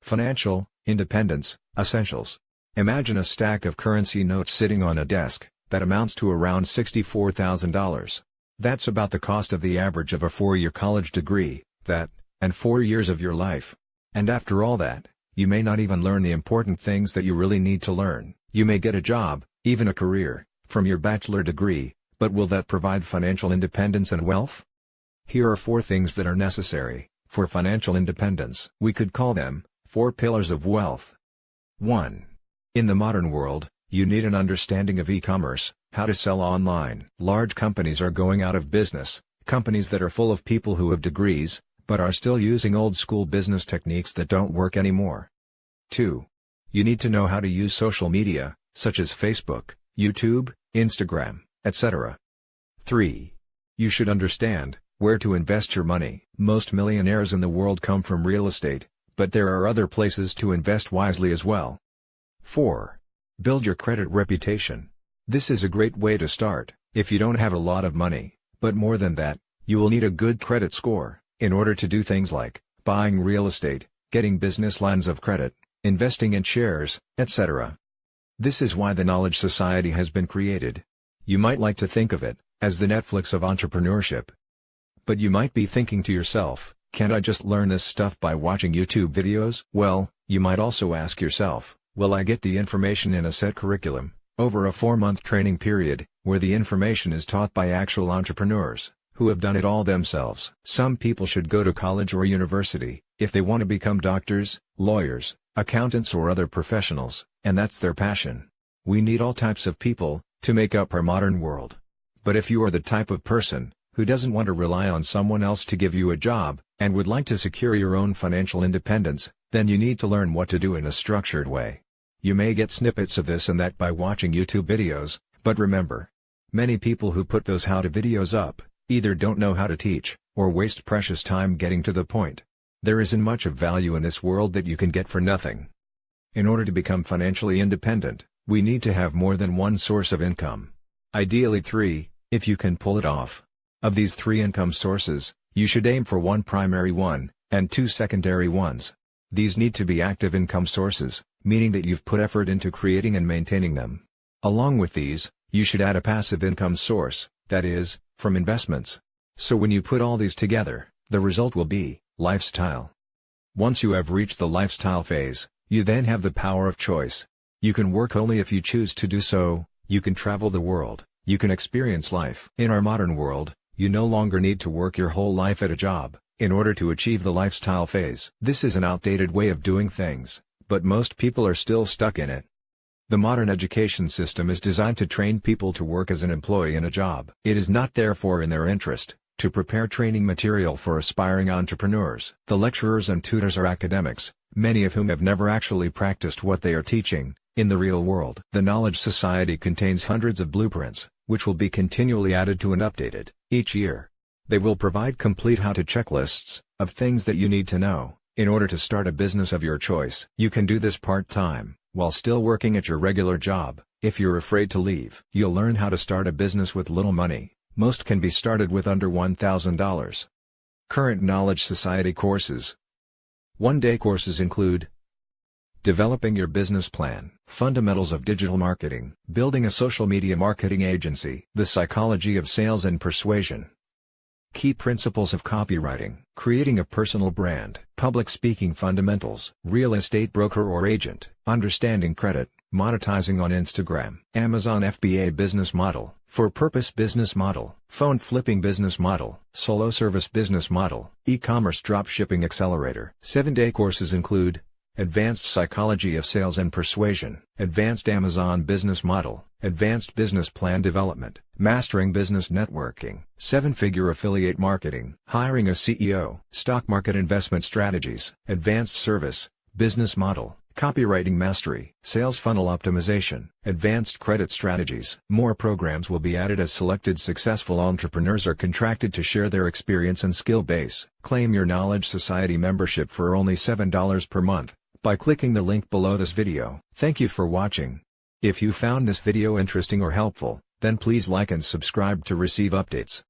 Financial independence essentials. Imagine a stack of currency notes sitting on a desk that amounts to around $64,000. That's about the cost of the average of a 4-year college degree, and 4 years of your life. And after all that, you may not even learn the important things that you really need to learn. You may get a job, even a career, from your bachelor degree, but will that provide financial independence and wealth? Here are 4 things that are necessary for financial independence. We could call them 4 pillars of wealth. 1. In the modern world, you need an understanding of e-commerce, how to sell online. Large companies are going out of business, companies that are full of people who have degrees, but are still using old-school business techniques that don't work anymore. 2. You need to know how to use social media, such as Facebook, YouTube, Instagram, etc. 3. You should understand where to invest your money. Most millionaires in the world come from real estate, but there are other places to invest wisely as well. 4. Build your credit reputation. This is a great way to start, if you don't have a lot of money, but more than that, you will need a good credit score in order to do things like buying real estate, getting business lines of credit, investing in shares, etc. This is why the Knowledge Society has been created. You might like to think of it as the Netflix of entrepreneurship. But you might be thinking to yourself, can't I just learn this stuff by watching YouTube videos? Well, you might also ask yourself, will I get the information in a set curriculum, over a 4-month training period, where the information is taught by actual entrepreneurs who have done it all themselves? Some people should go to college or university if they want to become doctors, lawyers, accountants or other professionals, and that's their passion. We need all types of people to make up our modern world. But if you are the type of person who doesn't want to rely on someone else to give you a job, and would like to secure your own financial independence, then you need to learn what to do in a structured way. You may get snippets of this and that by watching YouTube videos, but remember, many people who put those how-to videos up either don't know how to teach, or waste precious time getting to the point. There isn't much of value in this world that you can get for nothing. In order to become financially independent, we need to have more than one source of income. Ideally 3, if you can pull it off. Of these 3 income sources, you should aim for 1 primary one, and 2 secondary ones. These need to be active income sources, meaning that you've put effort into creating and maintaining them. Along with these, you should add a passive income source, that is, from investments. So when you put all these together, the result will be lifestyle. Once you have reached the lifestyle phase, you then have the power of choice. You can work only if you choose to do so, you can travel the world, you can experience life. In our modern world, you no longer need to work your whole life at a job in order to achieve the lifestyle phase. This is an outdated way of doing things, but most people are still stuck in it. The modern education system is designed to train people to work as an employee in a job. It is not therefore in their interest to prepare training material for aspiring entrepreneurs. The lecturers and tutors are academics, many of whom have never actually practiced what they are teaching in the real world. The Knowledge Society contains hundreds of blueprints, which will be continually added to and updated each year. They will provide complete how-to checklists of things that you need to know in order to start a business of your choice. You can do this part-time, while still working at your regular job. If you're afraid to leave, you'll learn how to start a business with little money. Most can be started with under $1,000. Current Knowledge Society courses. One-day courses include developing your business plan, fundamentals of digital marketing, building a social media marketing agency, the psychology of sales and persuasion, key principles of copywriting, creating a personal brand, public speaking fundamentals, real estate broker or agent, understanding credit, monetizing on Instagram, Amazon FBA business model, for-purpose business model, phone flipping business model, solo service business model, e-commerce dropshipping accelerator. 7-day courses include Advanced Psychology of Sales and Persuasion, Advanced Amazon Business Model, Advanced Business Plan Development, Mastering Business Networking, 7-Figure Affiliate Marketing, Hiring a CEO, Stock Market Investment Strategies, Advanced Service, Business Model, Copywriting Mastery, Sales Funnel Optimization, Advanced Credit Strategies. More programs will be added as selected successful entrepreneurs are contracted to share their experience and skill base. Claim your Knowledge Society membership for only $7 per month by clicking the link below this video. Thank you for watching. If you found this video interesting or helpful, then please like and subscribe to receive updates.